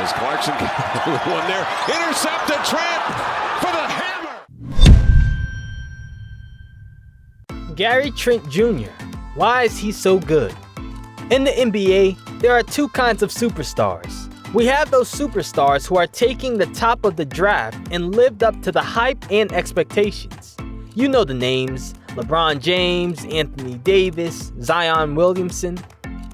as Clarkson one there. Intercepted Trent for the hammer. Gary Trent Jr. Why is he so good? In the NBA, there are two kinds of superstars. We have those superstars who are taking the top of the draft and lived up to the hype and expectations. You know the names: LeBron James, Anthony Davis, Zion Williamson.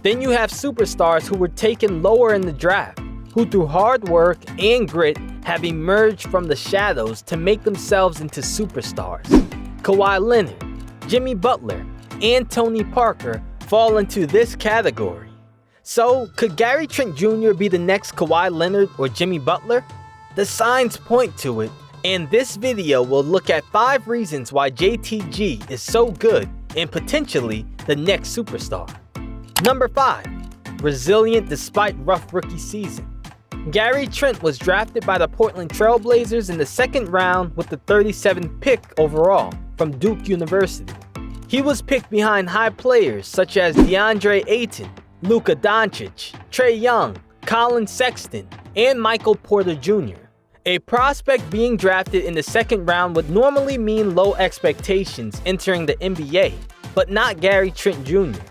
Then you have superstars who were taken lower in the draft, who through hard work and grit have emerged from the shadows to make themselves into superstars. Kawhi Leonard, Jimmy Butler, and Tony Parker fall into this category. So, could Gary Trent Jr. be the next Kawhi Leonard or Jimmy Butler? The signs point to it, and this video will look at 5 reasons why JTG is so good and potentially the next superstar. Number 5. Resilient despite rough rookie season. Gary Trent was drafted by the Portland Trailblazers in the 2nd round with the 37th pick overall from Duke University. He was picked behind high players such as Deandre Ayton, Luca Doncic, Trae Young, Collin Sexton, and Michael Porter Jr. A prospect being drafted in the 2nd round would normally mean low expectations entering the NBA, but not Gary Trent Jr.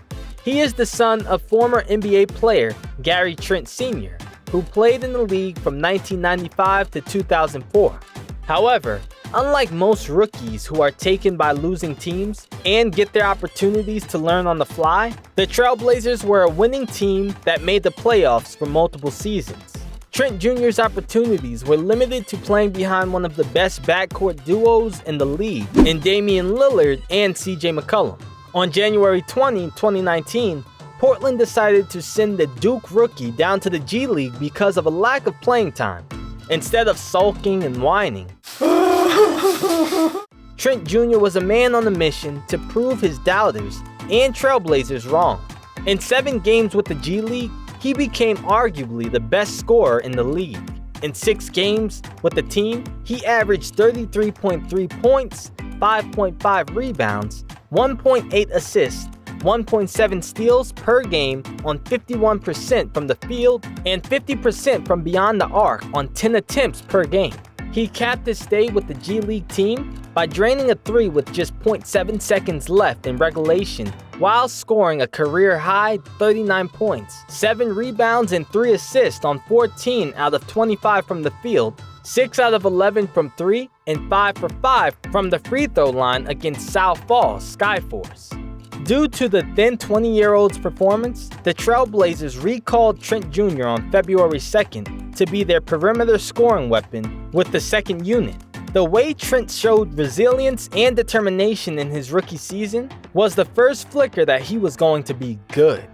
He is the son of former NBA player Gary Trent Sr, who played in the league from 1995 to 2004. However, unlike most rookies who are taken by losing teams and get their opportunities to learn on the fly, the Trailblazers were a winning team that made the playoffs for multiple seasons. Trent Jr.'s opportunities were limited to playing behind one of the best backcourt duos in the league in Damian Lillard and CJ McCollum. On January 20, 2019, Portland decided to send the Duke rookie down to the G League because of a lack of playing time. Instead of sulking and whining, Trent Jr. was a man on a mission to prove his doubters and Trailblazers wrong. In 7 games with the G League, he became arguably the best scorer in the league. In 6 games with the team, he averaged 33.3 points, 5.5 rebounds, 1.8 assists, 1.7 steals per game on 51% from the field, and 50% from beyond the arc on 10 attempts per game. He capped his stay with the G League team by draining a 3 with just 0.7 seconds left in regulation, while scoring a career-high 39 points, 7 rebounds and 3 assists on 14 out of 25 from the field, 6 out of 11 from 3, and 5 for 5 from the free throw line against South Falls Skyforce. Due to the then 20-year-old's performance, the Trailblazers recalled Trent Jr. on February 2nd to be their perimeter scoring weapon with the 2nd unit. The way Trent showed resilience and determination in his rookie season was the first flicker that he was going to be good.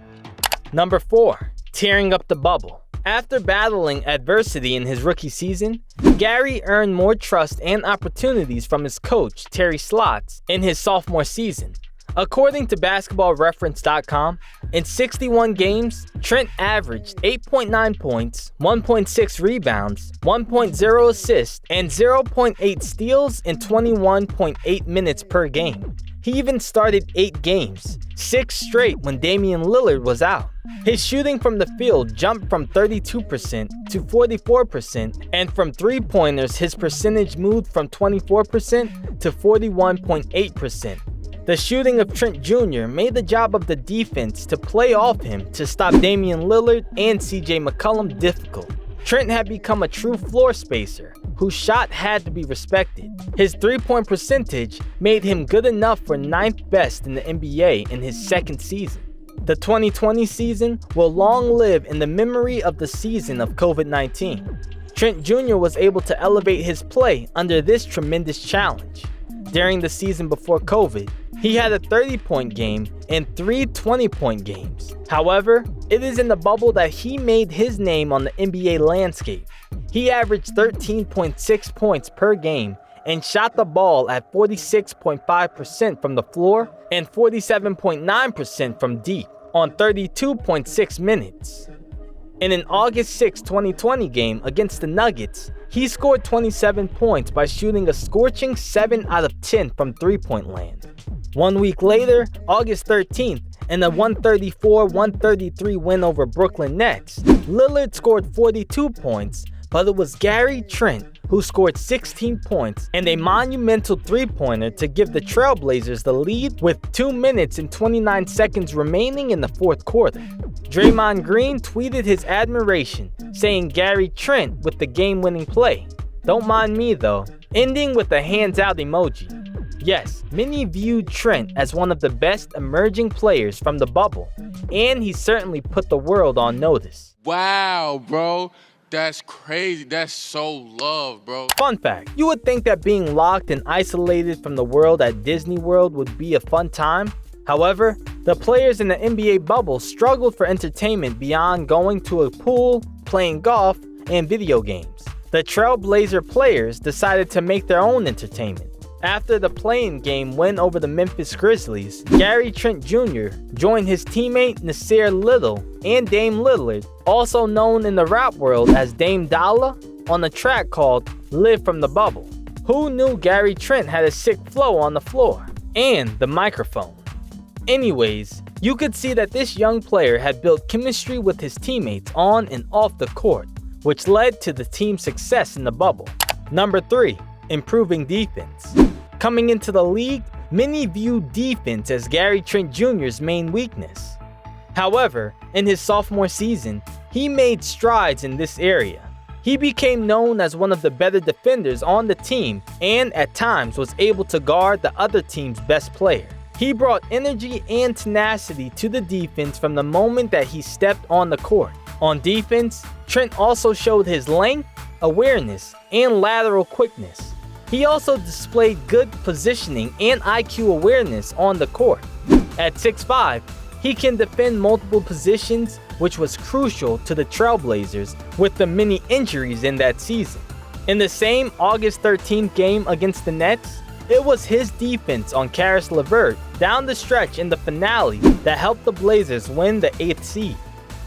Number 4. Tearing up the bubble. After battling adversity in his rookie season, Gary earned more trust and opportunities from his coach, Terry Stotts, in his sophomore season. According to basketballreference.com, in 61 games, Trent averaged 8.9 points, 1.6 rebounds, 1.0 assists, and 0.8 steals in 21.8 minutes per game. He even started 8 games, 6 straight when Damian Lillard was out. His shooting from the field jumped from 32% to 44%, and from three-pointers his percentage moved from 24% to 41.8%. The shooting of Trent Jr. made the job of the defense to play off him to stop Damian Lillard and CJ McCollum difficult. Trent had become a true floor spacer, whose shot had to be respected. His three-point percentage made him good enough for 9th best in the NBA in his 2nd season. The 2020 season will long live in the memory of the season of COVID-19. Trent Jr. was able to elevate his play under this tremendous challenge. During the season before COVID, he had a 30-point game and 3 20-point games. However, it is in the bubble that he made his name on the NBA landscape. He averaged 13.6 points per game and shot the ball at 46.5% from the floor and 47.9% from deep on 32.6 minutes. In an August 6, 2020 game against the Nuggets, he scored 27 points by shooting a scorching 7 out of 10 from three-point land. 1 week later, August 13th, In a 134-133 win over Brooklyn Nets, Lillard scored 42 points, but it was Gary Trent who scored 16 points and a monumental three-pointer to give the Trailblazers the lead with 2 minutes and 29 seconds remaining in the fourth quarter. Draymond Green tweeted his admiration, saying Gary Trent with the game-winning play. Don't mind me though, ending with a hands-out emoji. Yes, many viewed Trent as one of the best emerging players from the bubble, and he certainly put the world on notice. Wow, bro. That's crazy. That's so love, bro. Fun fact, you would think that being locked and isolated from the world at Disney World would be a fun time. However, the players in the NBA bubble struggled for entertainment beyond going to a pool, playing golf, and video games. The Trailblazer players decided to make their own entertainment. After the play-in game win over the Memphis Grizzlies, Gary Trent Jr. joined his teammate Nasir Little and Dame Lillard, also known in the rap world as Dame Dollar, on a track called Live from the Bubble. Who knew Gary Trent had a sick flow on the floor? And the microphone. Anyways, you could see that this young player had built chemistry with his teammates on and off the court, which led to the team's success in the bubble. Number 3. Improving defense. Coming into the league, many viewed defense as Gary Trent Jr.'s main weakness. However, in his sophomore season, he made strides in this area. He became known as one of the better defenders on the team and at times was able to guard the other team's best player. He brought energy and tenacity to the defense from the moment that he stepped on the court. On defense, Trent also showed his length, awareness, and lateral quickness. He also displayed good positioning and IQ awareness on the court. At 6'5", he can defend multiple positions, which was crucial to the Trailblazers with the many injuries in that season. In the same August 13th game against the Nets, it was his defense on Caris LeVert down the stretch in the finale that helped the Blazers win the 8th seed.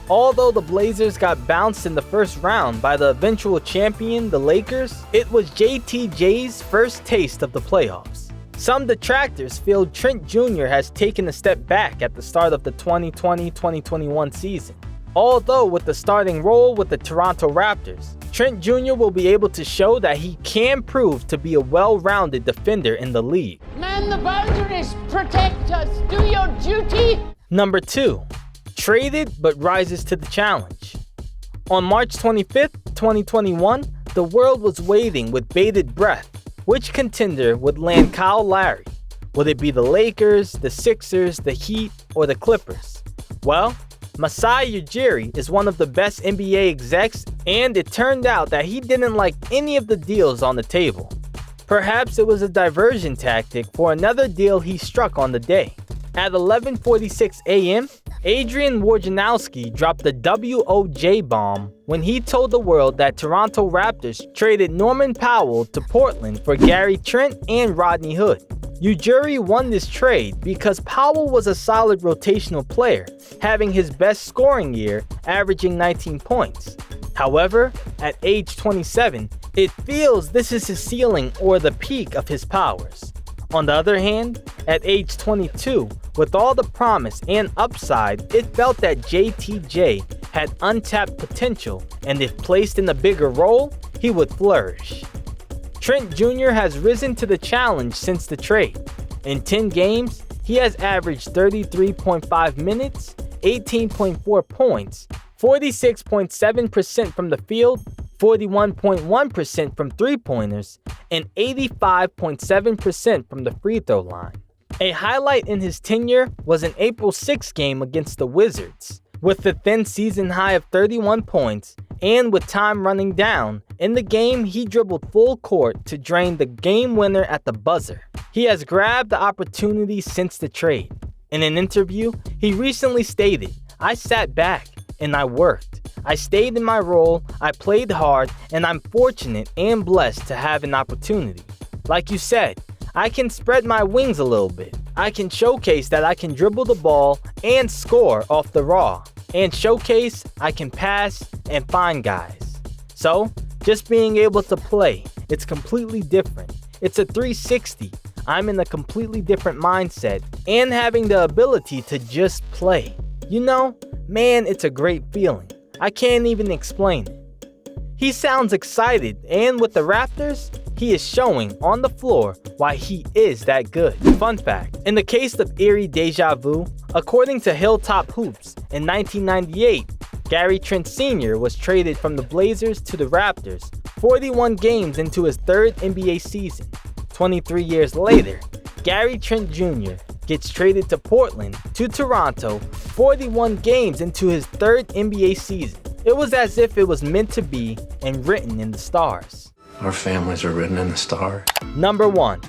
Although the Blazers got bounced in the first round by the eventual champion, the Lakers, it was JTJ's first taste of the playoffs. Some detractors feel Trent Jr. has taken a step back at the start of the 2020-2021 season. Although with the starting role with the Toronto Raptors, Trent Jr. will be able to show that he can prove to be a well-rounded defender in the league. Man the boundaries, protect us, do your duty. Number 2. Traded but rises to the challenge. On March 25th, 2021, the world was waiting with bated breath. Which contender would land Kyle Lowry? Would it be the Lakers, the Sixers, the Heat, or the Clippers? Well, Masai Ujiri is one of the best NBA execs, and it turned out that he didn't like any of the deals on the table. Perhaps it was a diversion tactic for another deal he struck on the day. At 11:46 a.m., Adrian Wojnarowski dropped the WOJ bomb when he told the world that Toronto Raptors traded Norm Powell to Portland for Gary Trent and Rodney Hood. Ujiri won this trade because Powell was a solid rotational player, having his best scoring year, averaging 19 points. However, at age 27, it feels this is his ceiling or the peak of his powers. On the other hand, at age 22, with all the promise and upside, it felt that JTJ had untapped potential, and if placed in a bigger role, he would flourish. Trent Jr. has risen to the challenge since the trade. In 10 games, he has averaged 33.5 minutes, 18.4 points, 46.7% from the field, 41.1% from three-pointers, and 85.7% from the free throw line. A highlight in his tenure was an April 6 game against the Wizards. With the thin season high of 31 points, and with time running down, in the game he dribbled full court to drain the game winner at the buzzer. He has grabbed the opportunity since the trade. In an interview, he recently stated, "I sat back and I worked. I stayed in my role, I played hard, and I'm fortunate and blessed to have an opportunity. Like you said, I can spread my wings a little bit. I can showcase that I can dribble the ball and score off the raw, and showcase I can pass and find guys. So, just being able to play, it's completely different. It's a 360. I'm in a completely different mindset and having the ability to just play. You know, man, it's a great feeling. I can't even explain it. He sounds excited, and with the Raptors, he is showing on the floor why he is that good. Fun fact, in the case of eerie deja vu, according to Hilltop Hoops, in 1998, Gary Trent Sr. was traded from the Blazers to the Raptors 41 games into his third NBA season. 23 years later, Gary Trent Jr. gets traded to Portland to Toronto 41 games into his third NBA season. It was as if it was meant to be and written in the stars. Our families are written in the stars. Number 1.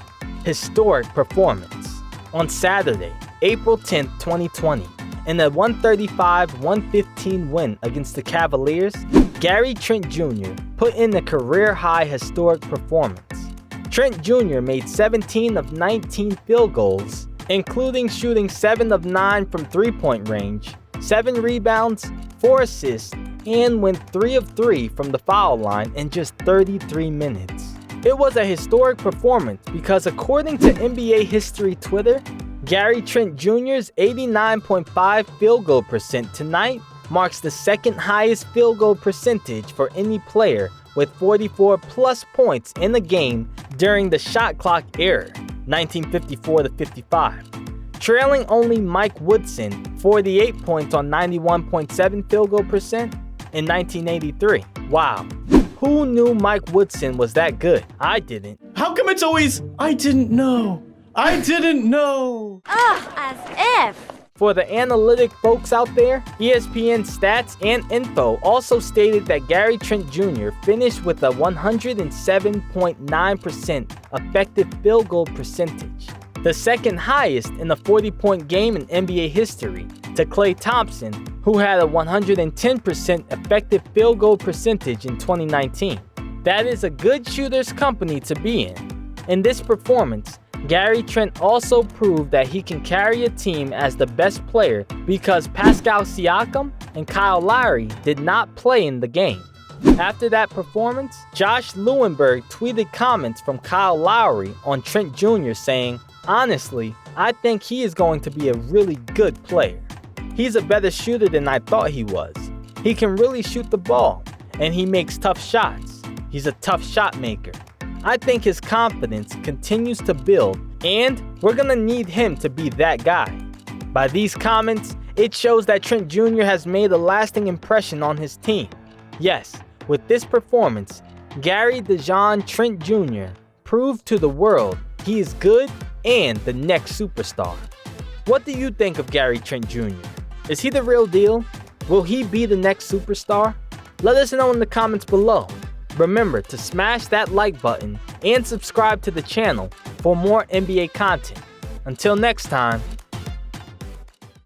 Historic performance. On Saturday, April 10, 2020, in a 135-115 win against the Cavaliers, Gary Trent Jr. put in a career-high historic performance. Trent Jr. made 17 of 19 field goals, including shooting 7 of 9 from three-point range, 7 rebounds, 4 assists, and went 3 of 3 from the foul line in just 33 minutes. It was a historic performance because according to NBA History Twitter, Gary Trent Jr.'s 89.5 field goal percent tonight marks the second highest field goal percentage for any player with 44 plus points in the game during the shot clock era, 1954-55. Trailing only Mike Woodson, 48 points on 91.7 field goal percent in 1983. Wow. Who knew Mike Woodson was that good? I didn't. How come it's always, I didn't know? I didn't know. As if. For the analytic folks out there, ESPN Stats and Info also stated that Gary Trent Jr. finished with a 107.9% effective field goal percentage, the second highest in a 40-point game in NBA history, to Klay Thompson, who had a 110% effective field goal percentage in 2019. That is a good shooter's company to be in. In this performance, Gary Trent also proved that he can carry a team as the best player because Pascal Siakam and Kyle Lowry did not play in the game. After that performance, Josh Lewenberg tweeted comments from Kyle Lowry on Trent Jr. saying, "Honestly, I think he is going to be a really good player. He's a better shooter than I thought he was. He can really shoot the ball, and he makes tough shots. He's a tough shot maker. I think his confidence continues to build, and we're gonna need him to be that guy." By these comments, it shows that Trent Jr. has made a lasting impression on his team. Yes, with this performance, Gary Trent Jr. proved to the world he is good and the next superstar. What do you think of Gary Trent Jr.? Is he the real deal? Will he be the next superstar? Let us know in the comments below. Remember to smash that like button and subscribe to the channel for more NBA content. Until next time,